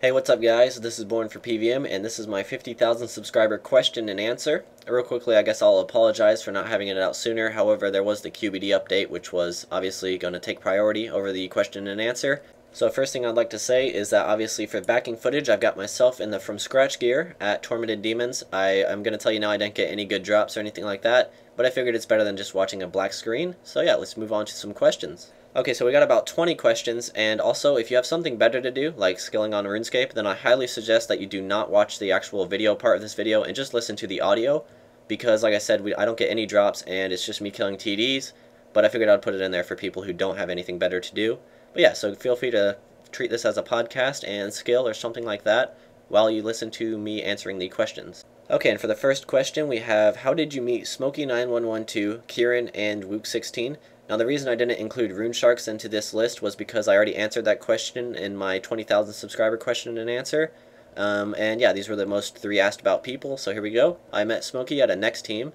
Hey, what's up guys? This is BornForPvM and this is my 50,000 subscriber question and answer. Real quickly, I guess I'll apologize for not having it out sooner. However, there was the QBD update, which was obviously going to take priority over the question and answer. So first thing I'd like to say is that obviously for backing footage, I've got myself in the from scratch gear at Tormented Demons. I'm going to tell you now I didn't get any good drops or anything like that, but I figured it's better than just watching a black screen. So yeah, let's move on to some questions. Okay, so we got about 20 questions, and also if you have something better to do, like skilling on RuneScape, then I highly suggest that you do not watch the actual video part of this video and just listen to the audio, because like I said, I don't get any drops and it's just me killing TDs, but I figured I'd put it in there for people who don't have anything better to do. But yeah, so feel free to treat this as a podcast and skill or something like that while you listen to me answering the questions. Okay, and for the first question we have, how did you meet Smokey9112, Kieran, and Wook16? Now the reason I didn't include RuneSharks into this list was because I already answered that question in my 20,000 subscriber question and answer. And yeah, these were the most 3 asked about people, so here we go. I met Smokey at a Next team.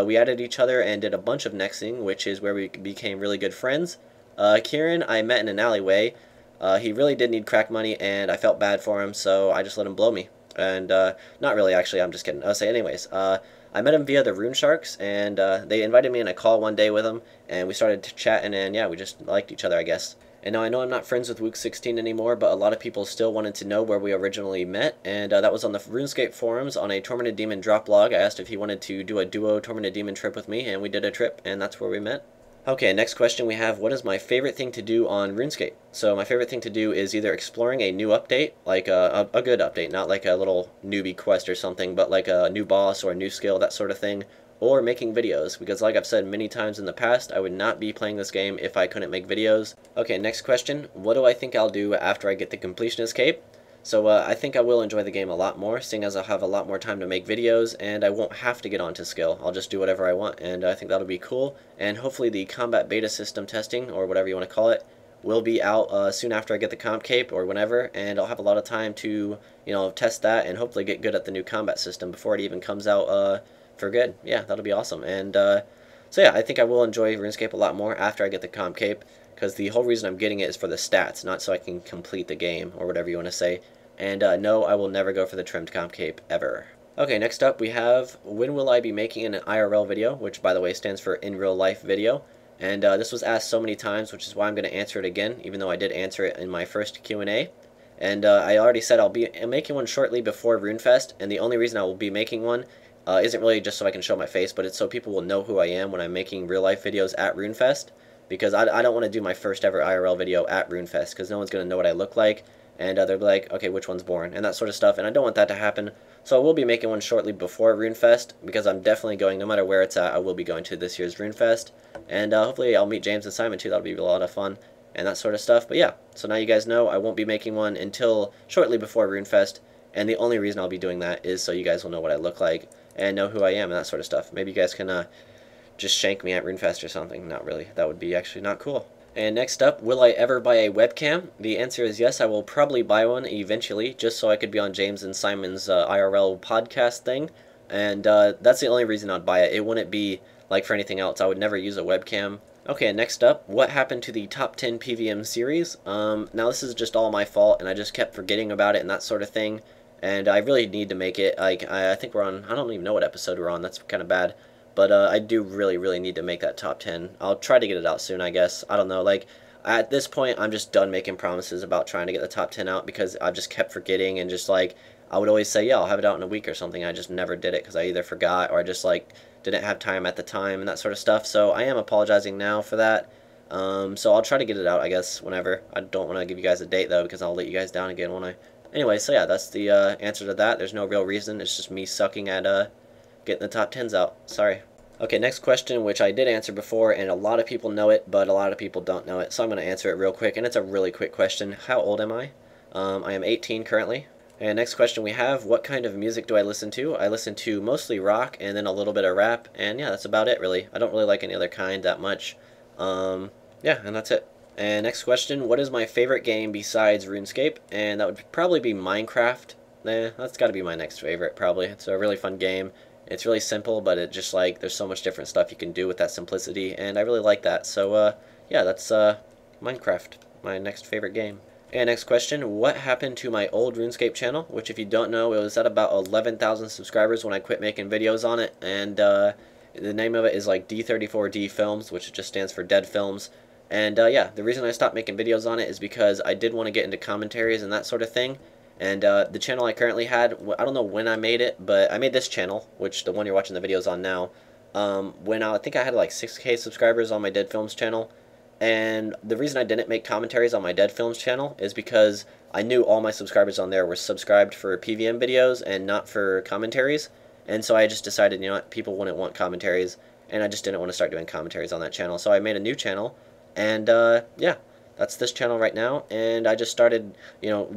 We added each other and did a bunch of nexting, which is where we became really good friends. Kieran, I met in an alleyway. He really did need crack money, and I felt bad for him, so I just let him blow me. And not really, actually, I'm just kidding. I'll say anyways. I met him via the RuneSharks, and they invited me in a call one day with them, and we started chatting, and yeah, we just liked each other, I guess. And now I know I'm not friends with Wook16 anymore, but a lot of people still wanted to know where we originally met, and that was on the RuneScape forums on a Tormented Demon drop log. I asked if he wanted to do a duo Tormented Demon trip with me, and we did a trip, and that's where we met. Okay, next question we have, what is my favorite thing to do on RuneScape? So my favorite thing to do is either exploring a new update, like a good update, not like a little newbie quest or something, but like a new boss or a new skill, that sort of thing, or making videos, because like I've said many times in the past, I would not be playing this game if I couldn't make videos. Okay, next question, what do I think I'll do after I get the Completionist Cape? So I think I will enjoy the game a lot more, seeing as I'll have a lot more time to make videos, and I won't have to get onto skill. I'll just do whatever I want, and I think that'll be cool. And hopefully the combat beta system testing, or whatever you want to call it, will be out soon after I get the comp cape, or whenever, and I'll have a lot of time to, test that, and hopefully get good at the new combat system before it even comes out for good. Yeah, that'll be awesome. And so yeah, I think I will enjoy RuneScape a lot more after I get the comp cape, because the whole reason I'm getting it is for the stats, not so I can complete the game, or whatever you want to say. And no, I will never go for the trimmed comp cape, ever. Okay, next up we have, when will I be making an IRL video, which by the way stands for in real life video. And this was asked so many times, which is why I'm going to answer it again, even though I did answer it in my first Q&A. And I already said I'll be making one shortly before RuneFest, and the only reason I will be making one isn't really just so I can show my face, but it's so people will know who I am when I'm making real life videos at RuneFest. Because I don't want to do my first ever IRL video at RuneFest, because no one's going to know what I look like. And they'll be like, okay, which one's Born? And that sort of stuff, and I don't want that to happen. So I will be making one shortly before RuneFest, because I'm definitely going, no matter where it's at, I will be going to this year's RuneFest. And hopefully I'll meet James and Simon too, that'll be a lot of fun, and that sort of stuff. But yeah, so now you guys know I won't be making one until shortly before RuneFest, and the only reason I'll be doing that is so you guys will know what I look like, and know who I am, and that sort of stuff. Maybe you guys can just shank me at RuneFest or something. Not really, that would be actually not cool. And next up, will I ever buy a webcam? The answer is yes, I will probably buy one eventually, just so I could be on James and Simon's IRL podcast thing. And that's the only reason I'd buy it. It wouldn't be like for anything else. I would never use a webcam. Okay, and next up, what happened to the top 10 PvM series? Now this is just all my fault, and I just kept forgetting about it and that sort of thing. And I really need to make it. Like I think we're on, I don't even know what episode we're on. That's kind of bad. But I do really need to make that top 10. I'll try to get it out soon, I guess. I don't know. Like, at this point, I'm just done making promises about trying to get the top 10 out, because I've just kept forgetting, and just, like, I would always say, yeah, I'll have it out in a week or something. I just never did it because I either forgot or I just, like, didn't have time at the time and that sort of stuff. So I am apologizing now for that. So I'll try to get it out, I guess, whenever. I don't want to give you guys a date, though, because I'll let you guys down again, won't I? Anyway, so yeah, that's the answer to that. There's no real reason. It's just me sucking at getting the top 10s out. Sorry. Okay, next question, which I did answer before, and a lot of people know it, but a lot of people don't know it, so I'm going to answer it real quick, and it's a really quick question. How old am I? I am 18 currently. And next question we have, what kind of music do I listen to? I listen to mostly rock, and then a little bit of rap, and yeah, that's about it, really. I don't really like any other kind that much. Yeah, and that's it. And next question, what is my favorite game besides RuneScape? And that would probably be Minecraft. That's got to be my next favorite, probably. It's a really fun game. It's really simple, but it just, like, there's so much different stuff you can do with that simplicity, and I really like that. So, yeah, that's Minecraft, my next favorite game. And next question, what happened to my old RuneScape channel? Which, if you don't know, it was at about 11,000 subscribers when I quit making videos on it, and the name of it is like D34D Films, which just stands for Dead Films. And yeah, the reason I stopped making videos on it is because I did want to get into commentaries and that sort of thing. And the channel I currently had, I don't know when I made it, but I made this channel, which the one you're watching the videos on now, when I think I had like 6K subscribers on my Dead Films channel. And the reason I didn't make commentaries on my Dead Films channel is because I knew all my subscribers on there were subscribed for PvM videos and not for commentaries. And so I just decided, you know what, people wouldn't want commentaries, and I just didn't want to start doing commentaries on that channel. So I made a new channel, and yeah, that's this channel right now. And I just started, you know,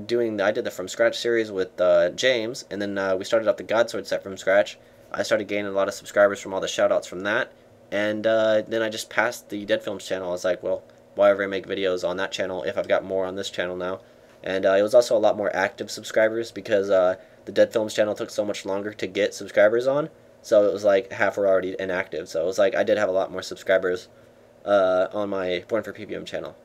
I did the From Scratch series with James, and then we started up the God Sword set from scratch. I started gaining a lot of subscribers from all the shoutouts from that. And then I just passed the Dead Films channel. I was like, well, why ever make videos on that channel if I've got more on this channel now? And it was also a lot more active subscribers because the Dead Films channel took so much longer to get subscribers on. So it was like half were already inactive. So it was like I did have a lot more subscribers on my BornForPvM channel.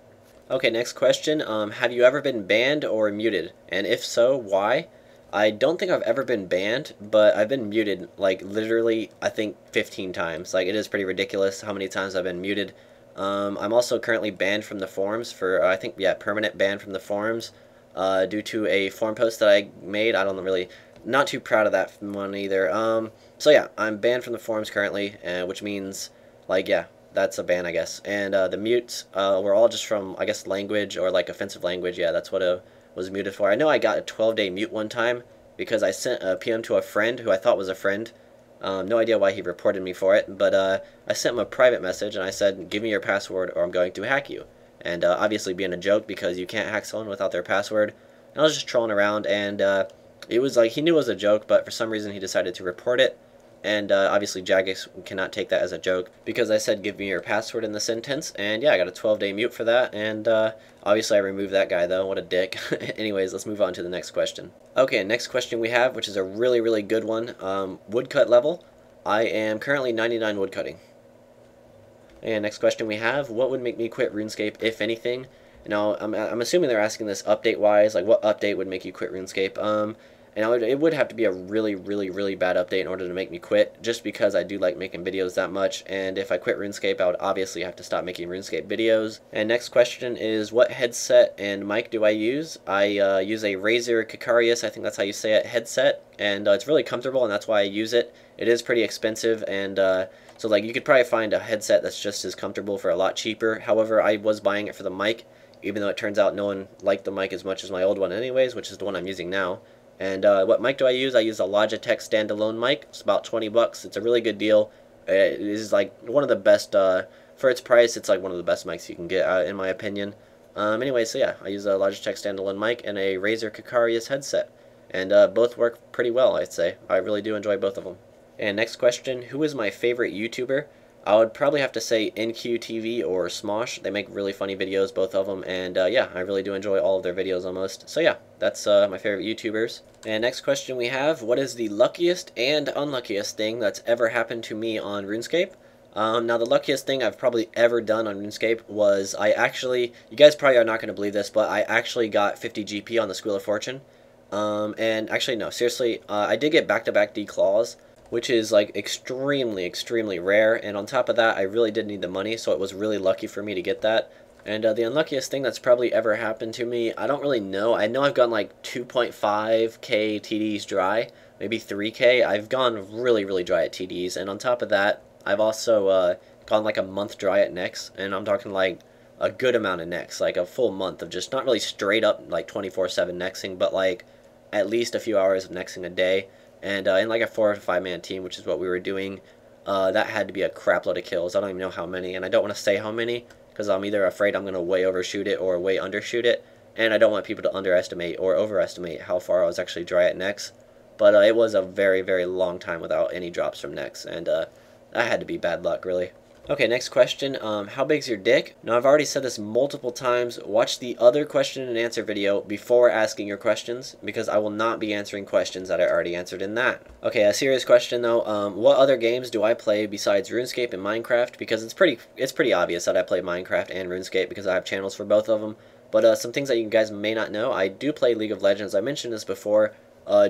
Okay, next question. Have you ever been banned or muted? And if so, why? I don't think I've ever been banned, but I've been muted, like, literally, I think 15 times. Like, it is pretty ridiculous how many times I've been muted. I'm also currently banned from the forums for, I think, yeah, permanent ban from the forums due to a forum post that I made. I don't really, not too proud of that one either. So, yeah, I'm banned from the forums currently, which means, like, yeah, that's a ban, I guess. And the mutes were all just from, I guess, language or, like, offensive language. Yeah, that's what was muted for. I know I got a 12-day mute one time because I sent a PM to a friend who I thought was a friend. No idea why he reported me for it, but I sent him a private message and I said, give me your password or I'm going to hack you. And obviously being a joke because you can't hack someone without their password. And I was just trolling around, and it was like he knew it was a joke, but for some reason he decided to report it. And obviously Jagex cannot take that as a joke because I said give me your password in the sentence, and yeah, I got a 12-day mute for that, and obviously I removed that guy though. What a dick. Anyways, let's move on to the next question. Okay, next question we have, which is a really, really good one. Woodcut level. I am currently 99 woodcutting. And next question we have, what would make me quit RuneScape, if anything? Now, I'm assuming they're asking this update-wise, like what update would make you quit RuneScape? And it would have to be a really, really, really bad update in order to make me quit, just because I do like making videos that much, and if I quit RuneScape, I would obviously have to stop making RuneScape videos. And next question is, what headset and mic do I use? I use a Razer Kikarius, I think that's how you say it, headset, and it's really comfortable, and that's why I use it. It is pretty expensive, and so like you could probably find a headset that's just as comfortable for a lot cheaper. However, I was buying it for the mic, even though it turns out no one liked the mic as much as my old one anyways, which is the one I'm using now. And what mic do I use? I use a Logitech standalone mic. It's about 20 bucks. It's a really good deal. It is like one of the best, for its price, it's like one of the best mics you can get, in my opinion. Anyway, so yeah, I use a Logitech standalone mic and a Razer Kikarius headset. And both work pretty well, I'd say. I really do enjoy both of them. And next question, who is my favorite YouTuber? I would probably have to say NQTV or Smosh. They make really funny videos, both of them, and yeah, I really do enjoy all of their videos almost. So yeah, that's my favorite YouTubers. And next question we have, what is the luckiest and unluckiest thing that's ever happened to me on RuneScape? Now the luckiest thing I've probably ever done on RuneScape was you guys probably are not going to believe this, but I actually got 50 GP on the Squeal of Fortune. And actually no, seriously, I did get back-to-back declaws, which is like extremely, extremely rare, and on top of that, I really did need the money, so it was really lucky for me to get that. And the unluckiest thing that's probably ever happened to me, I don't really know. I know I've gone like 2.5k TDs dry, maybe 3k. I've gone really, really dry at TDs, and on top of that, I've also gone like a month dry at Nex, and I'm talking like a good amount of Nex, like a full month of just not really straight up like 24/7 Nexing, but like at least a few hours of Nexing a day. And in like a 4 to 5 man team, which is what we were doing, that had to be a crap load of kills. I don't even know how many, and I don't want to say how many, because I'm either afraid I'm going to way overshoot it or way undershoot it, and I don't want people to underestimate or overestimate how far I was actually dry at Nex. But it was a very, very long time without any drops from Nex, and that had to be bad luck, really. Okay, next question. How big's your dick? Now, I've already said this multiple times. Watch the other question and answer video before asking your questions, because I will not be answering questions that I already answered in that. Okay, a serious question though. What other games do I play besides RuneScape and Minecraft? Because it's pretty obvious that I play Minecraft and RuneScape because I have channels for both of them. But some things that you guys may not know, I do play League of Legends. I mentioned this before.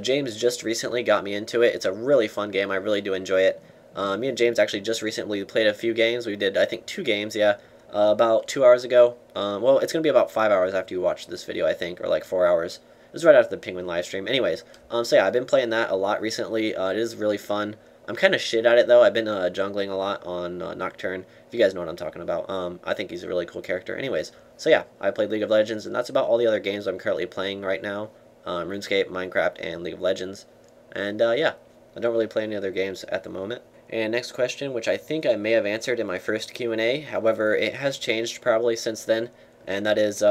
James just recently got me into it. It's a really fun game. I really do enjoy it. Me and James actually just recently played a few games. We did, I think, 2 games, yeah, about 2 hours ago. Well, it's going to be about 5 hours after you watch this video, I think, or like 4 hours. It was right after the Penguin live stream. Anyways, so yeah, I've been playing that a lot recently. It is really fun. I'm kind of shit at it, though. I've been jungling a lot on Nocturne, if you guys know what I'm talking about. I think he's a really cool character. Anyways, so yeah, I played League of Legends, and that's about all the other games I'm currently playing right now. RuneScape, Minecraft, and League of Legends. And yeah, I don't really play any other games at the moment. And next question, which I think I may have answered in my first Q&A, however, it has changed probably since then, and that is,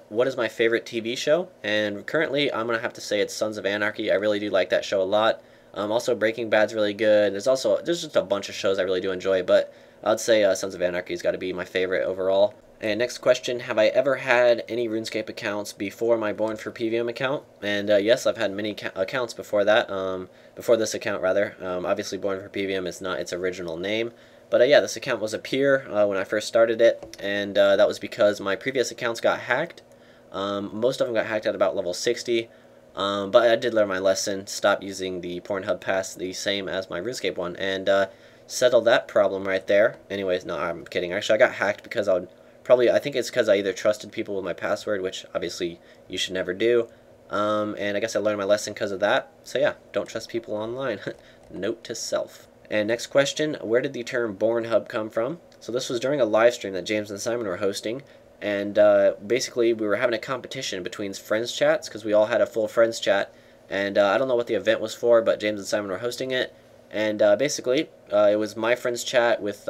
what is my favorite TV show? And currently, I'm going to have to say it's Sons of Anarchy. I really do like that show a lot. Also, Breaking Bad's really good. There's just a bunch of shows I really do enjoy, but I'd say Sons of Anarchy's got to be my favorite overall. And next question, have I ever had any RuneScape accounts before my BornForPvM account? And yes, I've had many accounts before that, before this account rather. Obviously BornForPvM is not its original name, but yeah, this account was a peer when I first started it, and that was because my previous accounts got hacked. Most of them got hacked at about level 60, but I did learn my lesson, stop using the Pornhub pass the same as my RuneScape one, and settled that problem right there. Anyways, no, I'm kidding. Actually, I got hacked because I think it's because I either trusted people with my password, which obviously you should never do, and I guess I learned my lesson because of that. So yeah, don't trust people online. Note to self. And next question, where did the term BornHub come from? So this was during a live stream that James and Simon were hosting, and basically we were having a competition between friends chats, because we all had a full friends chat, and I don't know what the event was for, but James and Simon were hosting it, and basically it was my friends chat with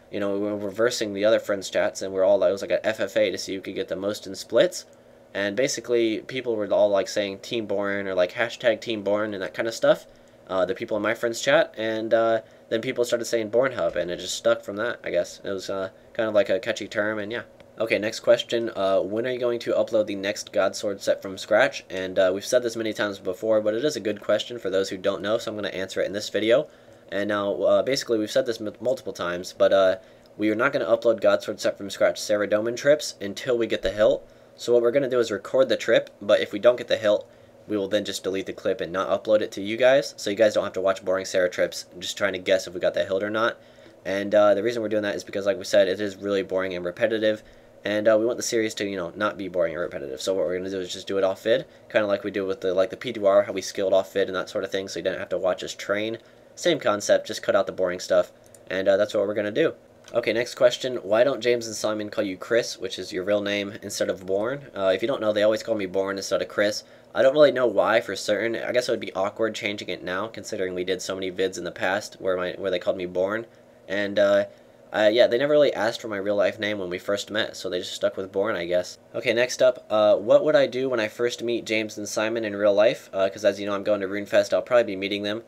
you know, we were reversing the other friends' chats, and it was like an FFA to see who could get the most in splits. And basically, people were all like saying Team Born or like hashtag Team Born and that kind of stuff. The people in my friends' chat, and then people started saying BornHub, and it just stuck from that, I guess. It was kind of like a catchy term, and yeah. Okay, next question. When are you going to upload the next God Sword set from scratch? And we've said this many times before, but it is a good question for those who don't know, so I'm going to answer it in this video. And now, basically, we've said this multiple times, but we are not going to upload Godsword set from scratch Saradomin trips until we get the hilt. So what we're going to do is record the trip, but if we don't get the hilt, we will then just delete the clip and not upload it to you guys, so you guys don't have to watch boring Sarah trips just trying to guess if we got the hilt or not. And the reason we're doing that is because, like we said, it is really boring and repetitive, and we want the series to, you know, not be boring and repetitive. So what we're going to do is just do it off vid, kind of like we do with the P2R, how we skilled off vid and that sort of thing, so you don't have to watch us train. Same concept, just cut out the boring stuff, and that's what we're going to do. Okay, next question. Why don't James and Simon call you Chris, which is your real name, instead of Born? If you don't know, they always call me Born instead of Chris. I don't really know why for certain. I guess it would be awkward changing it now, considering we did so many vids in the past where they called me Born. And yeah, they never really asked for my real life name when we first met, so they just stuck with Born, I guess. Okay, next up, what would I do when I first meet James and Simon in real life? Because as you know, I'm going to RuneFest, I'll probably be meeting them.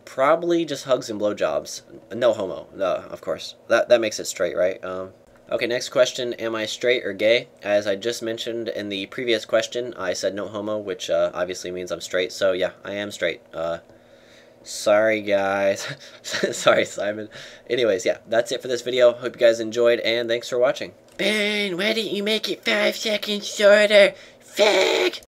Probably just hugs and blowjobs. No homo, of course. That makes it straight, right? Okay, next question. Am I straight or gay? As I just mentioned in the previous question, I said no homo, which obviously means I'm straight. So yeah, I am straight. Sorry guys. Sorry Simon. Anyways, yeah, that's it for this video. Hope you guys enjoyed, and thanks for watching. Ben, why didn't you make it 5 seconds shorter? Fag!